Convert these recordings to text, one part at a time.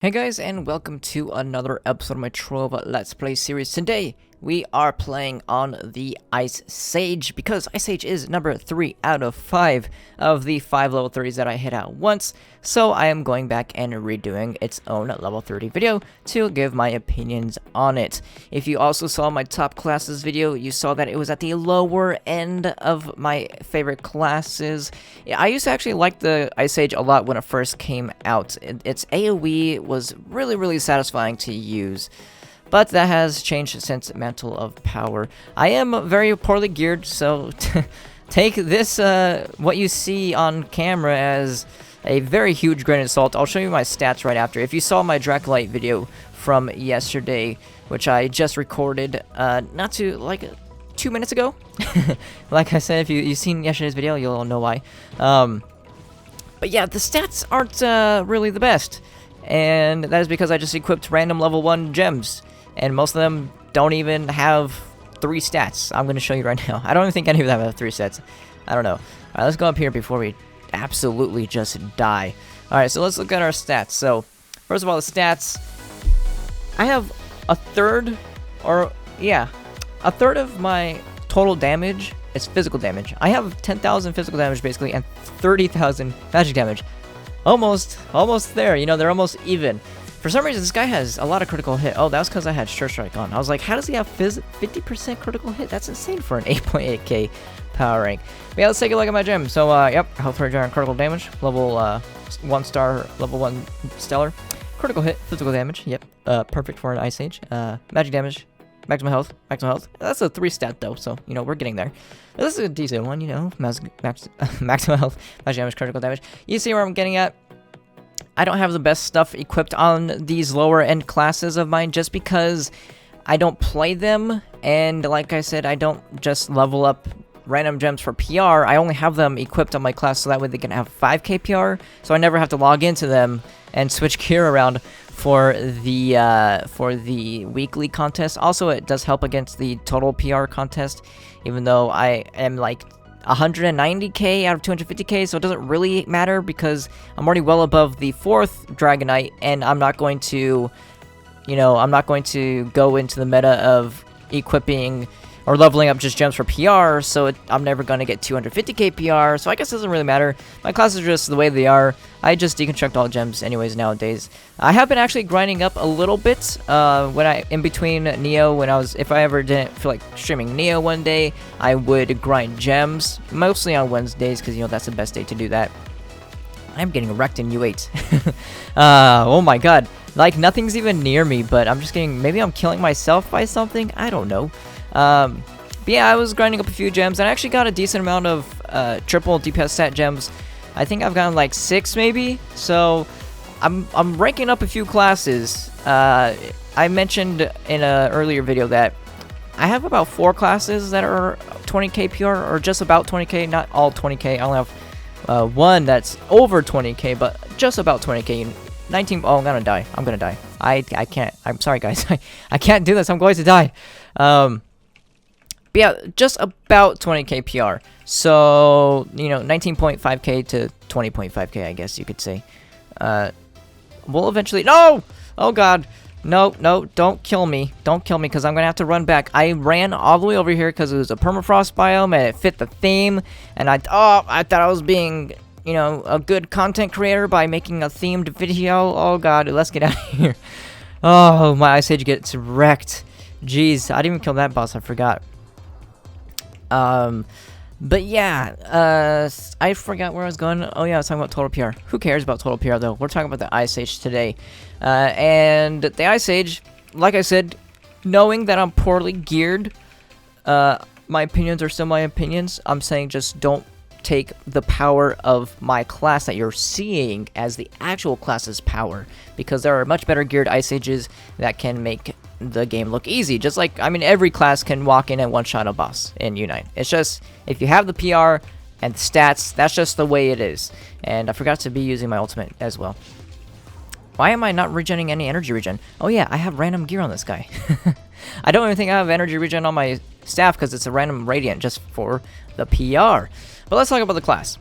Hey guys, and welcome to another episode of my Trove Let's Play series. Today, we are playing on the Ice Sage, because Ice Sage is number 3 out of 5 of the 5 level 30s that I hit out once, so I am going back and redoing its own level 30 video to give my opinions on it. If you also saw my top classes video, you saw that it was at the lower end of my favorite classes. I used to actually like the Ice Sage a lot when it first came out. Its AoE was really satisfying to use. But that has changed since Mantle of Power. I am very poorly geared, so take this, what you see on camera as a very huge grain of salt. I'll show you my stats right after. If you saw my Dracolite video from yesterday, which I just recorded, not too, like, 2 minutes ago. Like I said, if you've seen yesterday's video, you'll know why. But yeah, the stats aren't really the best. And that is because I just equipped random level 1 gems. And most of them don't even have 3 stats. I'm going to show you right now. I don't even think any of them have 3 stats. I don't know. Alright, let's go up here before we absolutely just die. Alright, so let's look at our stats. So, first of all, the stats. I have a third of my total damage is physical damage. I have 10,000 physical damage basically and 30,000 magic damage. Almost there. You know, they're almost even. For some reason, this guy has a lot of critical hit. Oh, that was because I had Sure Strike on. I was like, how does he have 50% critical hit? That's insane for an 8.8k power rank. But yeah, let's take a look at my gem. So, yep, health regen and critical damage. Level 1 star, level 1 stellar. Critical hit, physical damage. Yep, perfect for an Ice Age. Magic damage, maximum health. That's a 3 stat though, so, you know, we're getting there. This is a decent one, you know, maximum health, magic damage, critical damage. You see where I'm getting at? I don't have the best stuff equipped on these lower end classes of mine just because I don't play them, and like I said, I don't just level up random gems for PR. I only have them equipped on my class so that way they can have 5k PR, so I never have to log into them and switch gear around for the weekly contest. Also, it does help against the total PR contest, even though I am like 190k out of 250k, so it doesn't really matter because I'm already well above the 4th Dragonite, and I'm not going to, you know, I'm not going to go into the meta of equipping or leveling up just gems for PR, so I'm never going to get 250k PR, so I guess it doesn't really matter. My classes are just the way they are. I just deconstruct all gems anyways nowadays. I have been actually grinding up a little bit in between Neo, if I ever didn't feel like streaming Neo one day, I would grind gems, mostly on Wednesdays, because, you know, that's the best day to do that. I'm getting wrecked in U8. Oh my god, like nothing's even near me, but I'm just getting, maybe I'm killing myself by something, I don't know. But yeah, I was grinding up a few gems, and I actually got a decent amount of triple DPS stat gems. I think I've gotten like 6 maybe, so I'm ranking up a few classes. I mentioned in an earlier video that I have about 4 classes that are 20k PR, or just about 20k, not all 20k. I only have one that's over 20k, but just about 20k. 19. Oh, I'm gonna die. I can't. I'm sorry, guys. I can't do this. I'm going to die. But yeah, just about 20k PR. So, you know, 19.5k to 20.5k, I guess you could say. We'll eventually... No! Oh, God. No, don't kill me. Don't kill me, because I'm going to have to run back. I ran all the way over here because it was a permafrost biome, and it fit the theme. And I thought I was being, you know, a good content creator by making a themed video. Oh, God, let's get out of here. Oh, my Ice Age gets wrecked. Jeez, I didn't even kill that boss. I forgot. But yeah, I forgot where I was going. Oh yeah, I was talking about total PR. Who cares about total PR though? We're talking about the Ice Age today. And the Ice Age, like I said, knowing that I'm poorly geared, my opinions are still my opinions. I'm saying just don't take the power of my class that you're seeing as the actual class's power, because there are much better geared Ice Ages that can make the game look easy. Just like, I mean, every class can walk in and one-shot a boss in Unite. It's just, if you have the PR and the stats, that's just the way it is. And I forgot to be using my ultimate as well. Why am I not regenerating any energy regen? Oh yeah, I have random gear on this guy. I don't even think I have energy regen on my staff because it's a random radiant just for the PR. But let's talk about the class.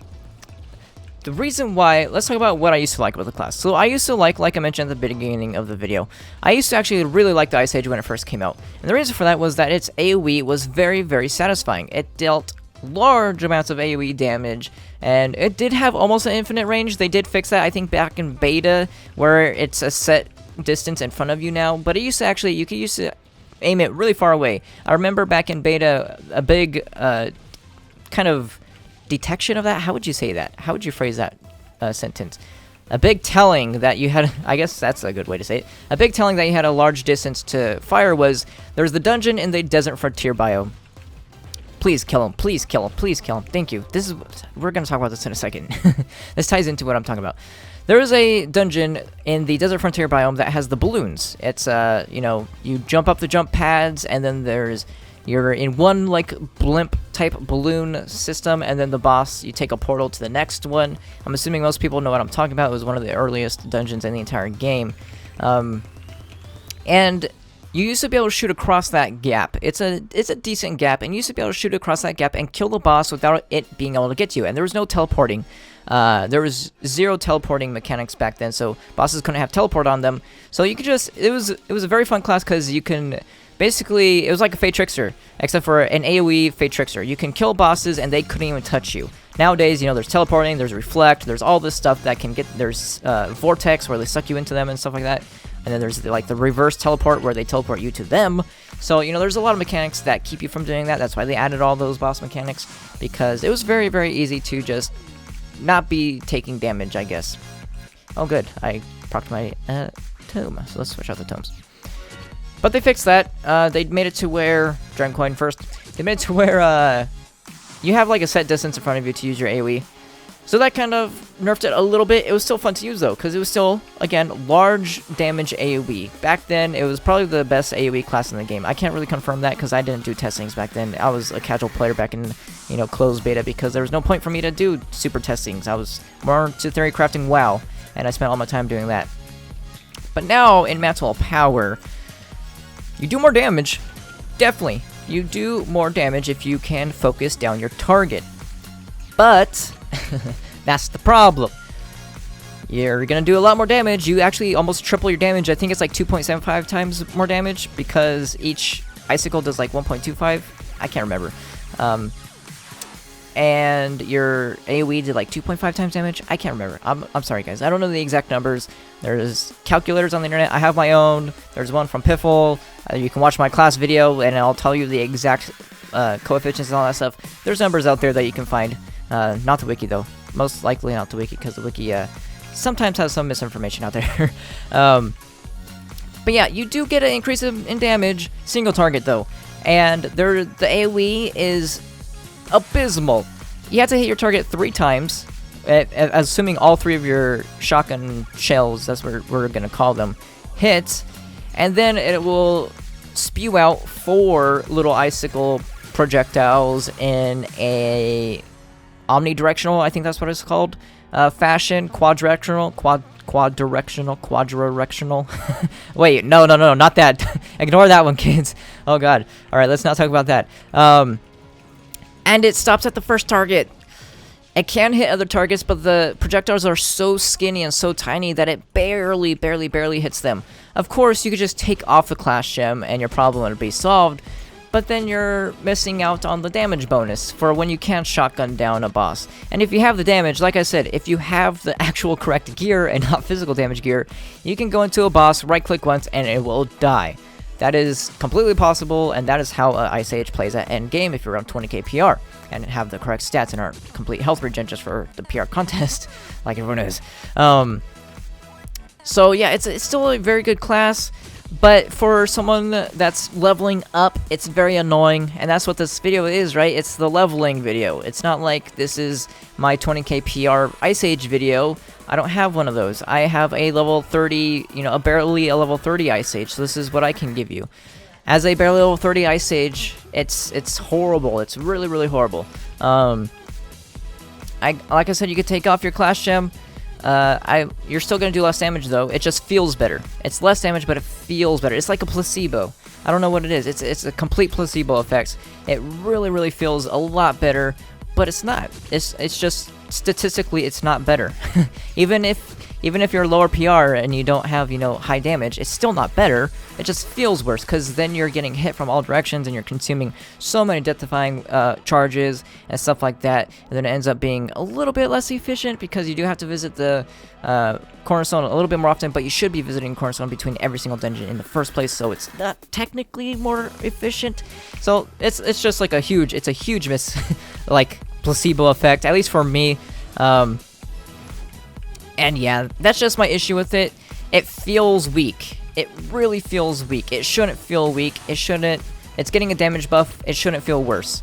the reason why, let's talk about what I used to like about the class. So I used to like I mentioned at the beginning of the video, I used to actually really like the Ice Age when it first came out. And the reason for that was that its AoE was very, very satisfying. It dealt large amounts of AoE damage, and it did have almost an infinite range. They did fix that, I think, back in beta, where it's a set distance in front of you now, but it used to actually, you could use to aim it really far away. I remember back in beta, a big kind of detection of that. How would you say that? How would you phrase that sentence? A big telling that you had, I guess that's a good way to say it. A big telling that you had a large distance to fire was, there's the dungeon in the Desert Frontier biome. Please kill him, please kill him, please kill him. Thank you. We're going to talk about this in a second. This ties into what I'm talking about. There is a dungeon in the Desert Frontier biome that has the balloons. It's, you know, you jump up the jump pads, and then you're in one, like, blimp-type balloon system, and then the boss, you take a portal to the next one. I'm assuming most people know what I'm talking about. It was one of the earliest dungeons in the entire game. And you used to be able to shoot across that gap. It's a decent gap, and you used to be able to shoot across that gap and kill the boss without it being able to get to you. And there was no teleporting. There was zero teleporting mechanics back then, so bosses couldn't have teleport on them. So you could just, it was a very fun class because you can, basically, it was like a Fate Trickster, except for an AoE Fate Trickster. You can kill bosses and they couldn't even touch you. Nowadays, you know, there's teleporting, there's reflect, there's all this stuff that can get, there's vortex where they suck you into them and stuff like that. And then there's like the reverse teleport where they teleport you to them. So, you know, there's a lot of mechanics that keep you from doing that. That's why they added all those boss mechanics, because it was very, very easy to just not be taking damage, I guess. Oh, good. I procced my tome. So let's switch out the tomes. But they fixed that. They made it to where, Dragon Coin first, they made it to where you have like a set distance in front of you to use your AoE. So that kind of nerfed it a little bit. It was still fun to use though, because it was still, again, large damage AoE. Back then, it was probably the best AoE class in the game. I can't really confirm that because I didn't do testings back then. I was a casual player back in, you know, closed beta, because there was no point for me to do super testings. I was more to theory crafting WoW, and I spent all my time doing that. But now, in Maxwell Power, you do more damage. Definitely. You do more damage if you can focus down your target. But that's the problem. You're gonna do a lot more damage. You actually almost triple your damage. I think it's like 2.75 times more damage, because each icicle does like 1.25. I can't remember. And your AoE did like 2.5 times damage. I can't remember. I'm sorry, guys. I don't know the exact numbers. There's calculators on the internet. I have my own. There's one from Piffle. You can watch my class video, and I'll tell you the exact coefficients and all that stuff. There's numbers out there that you can find. Not the wiki, though. Most likely not the wiki, because the wiki sometimes has some misinformation out there. But yeah, you do get an increase in damage, single target, though. And the AoE is abysmal. You have to hit your target 3 times, assuming all 3 of your shotgun shells, that's what we're going to call them, hit, and then it will spew out 4 little icicle projectiles in a omnidirectional, I think that's what it's called, fashion, quaddirectional. Wait, no, not that. Ignore that one, kids. Oh god. Alright, let's not talk about that. And it stops at the first target. It can hit other targets, but the projectiles are so skinny and so tiny that it barely hits them. Of course, you could just take off the class gem and your problem would be solved, but then you're missing out on the damage bonus for when you can't shotgun down a boss. And if you have the damage, like I said, if you have the actual correct gear and not physical damage gear, you can go into a boss, right-click once, and it will die. That is completely possible, and that is how Ice Age plays at endgame if you're around 20k PR and have the correct stats and aren't complete health regen just for the PR contest, like everyone is. So yeah, it's still a very good class, but for someone that's leveling up, it's very annoying, and that's what this video is, right? It's the leveling video. It's not like this is my 20k PR Ice Age video. I don't have one of those. I have a level 30, you know, barely a level 30 Ice Age, so this is what I can give you. As a barely level 30 Ice Age, it's horrible. It's really horrible. Like I said, you could take off your class gem. You're still gonna do less damage though. It just feels better. It's less damage, but it feels better. It's like a placebo. I don't know what it is. It's a complete placebo effect. It really feels a lot better, but it's not. It's just statistically it's not better. even if you're lower PR and you don't have, you know, high damage, it's still not better. It just feels worse, because then you're getting hit from all directions and you're consuming so many death-defying charges and stuff like that, and then it ends up being a little bit less efficient, because you do have to visit the Cornerstone a little bit more often, but you should be visiting Cornerstone between every single dungeon in the first place, so it's not technically more efficient. So it's just like a huge miss like placebo effect, at least for me. And yeah, that's just my issue with it. It feels weak. It really feels weak. It shouldn't feel weak. It shouldn't. It's getting a damage buff. It shouldn't feel worse.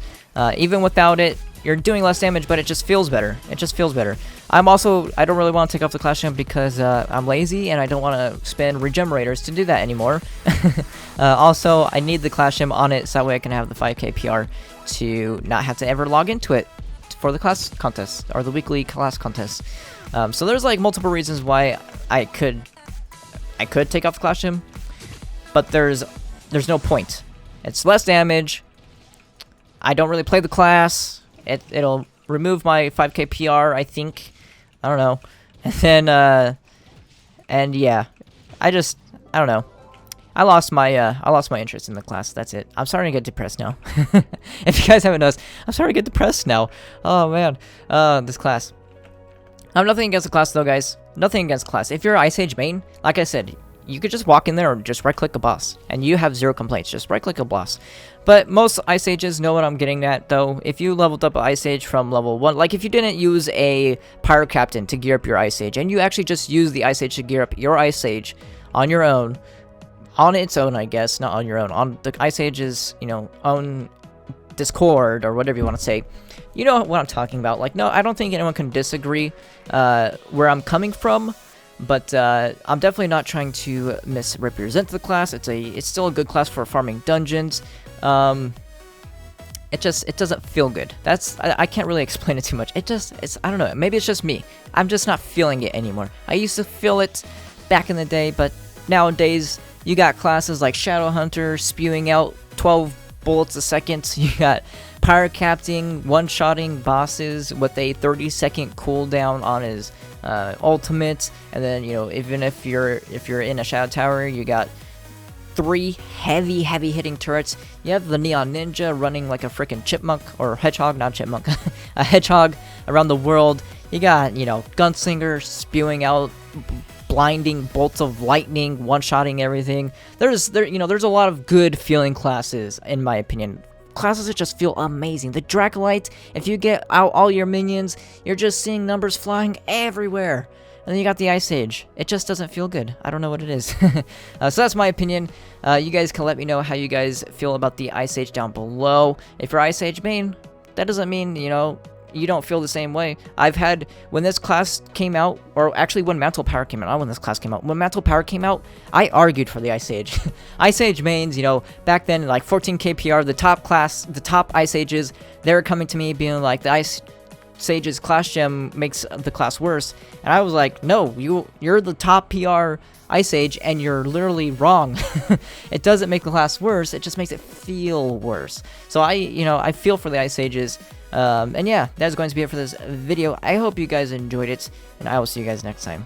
Even without it, you're doing less damage, but it just feels better. It just feels better. I don't really want to take off the Clash Gem because I'm lazy and I don't want to spend regenerators to do that anymore. Also, I need the Clash Gem on it so that way I can have the 5k PR to not have to ever log into it for the class contest or the weekly class contest. So there's like multiple reasons why I could take off the Clash Gem, but there's no point. It's less damage. I don't really play the class. It'll remove my 5k PR, I think. I don't know. And then and yeah, I don't know. I lost my interest in the class. That's it. I'm starting to get depressed now. If you guys haven't noticed, I'm starting to get depressed now. Oh man, this class. I'm nothing against the class though, guys. Nothing against the class. If you're Ice Age main, like I said, you could just walk in there or just right-click a boss, and you have zero complaints. Just right-click a boss. But most Ice Ages know what I'm getting at, though. If you leveled up an Ice Age from level 1, like if you didn't use a Pyro Captain to gear up your Ice Age, and you actually just use the Ice Age to gear up your Ice Age on your own, on its own, I guess, not on your own, on the Ice Age's, you know, own Discord, or whatever you want to say, you know what I'm talking about. Like, no, I don't think anyone can disagree where I'm coming from, but I'm definitely not trying to misrepresent the class. It's still a good class for farming dungeons. It doesn't feel good. I can't really explain it too much. I don't know, maybe it's just me. I'm just not feeling it anymore. I used to feel it back in the day, but nowadays you got classes like Shadow Hunter spewing out 12 bullets a second. You got Pyro Captain one-shotting bosses with a 30-second cooldown on his ultimate, and then, you know, even if you're in a Shadow Tower, you got 3 heavy hitting turrets. You have the Neon Ninja running like a freaking chipmunk, or hedgehog, not chipmunk, a hedgehog around the world. You got, you know, Gunslinger spewing out blinding bolts of lightning, one-shotting everything. There's a lot of good feeling classes, in my opinion. Classes that just feel amazing. The Dracolite, if you get out all your minions, you're just seeing numbers flying everywhere. And then you got the Ice Age. It just doesn't feel good. I don't know what it is. So that's my opinion. You guys can let me know how you guys feel about the Ice Age down below. If you're Ice Age main, that doesn't mean, you know, you don't feel the same way. I've had, when this class came out, or actually when Mantle Power came out, not when this class came out, when Mantle Power came out, I argued for the Ice Age. Ice Age mains, you know, back then, like 14k PR, the top Ice Ages, they were coming to me being like, the Ice Age's Clash Gem makes the class worse, and I was like, no, you're the top PR Ice Age, and you're literally wrong. It doesn't make the class worse, it just makes it feel worse. So I feel for the Ice Ages. And yeah, that's going to be it for this video. I hope you guys enjoyed it, and I will see you guys next time.